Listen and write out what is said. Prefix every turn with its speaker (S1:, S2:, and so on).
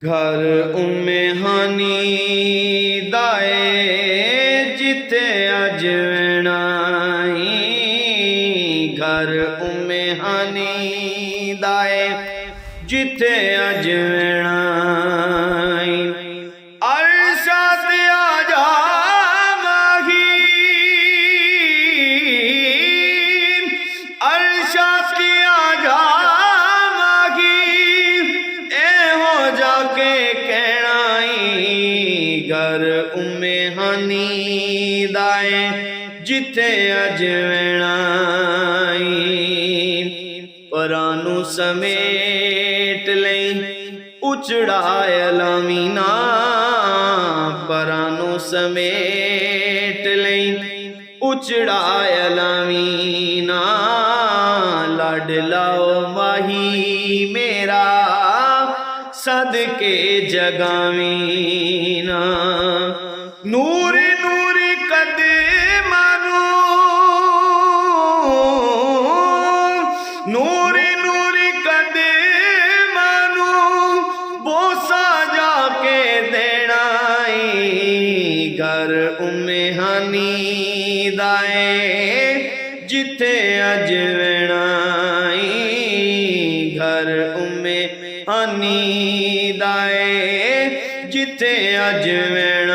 S1: घर उम्मे हानी दाए जिथे अज वेणाई। घर उम्मे हानी दाए जिथे अज वेणाई। अरशा ते आजा माही, अरशा ते आजा जाके कहनाई। घर उम्मे हानी दाए जिथे अज वेणाई। परानू समेट लई उचड़ाए लामीना, परानू समेट लई उचड़ाए लामीना। लाडलाओ माही मेरा सदके जगावीना। नूरी नूरी कदमानू, नूरी नूरी कदमानू बोसा जाके देनाई। घर उम्मे हानी दाए जिथे अज वेणाई। घर उम्मे हानी दाए जिथे अज वेणाई।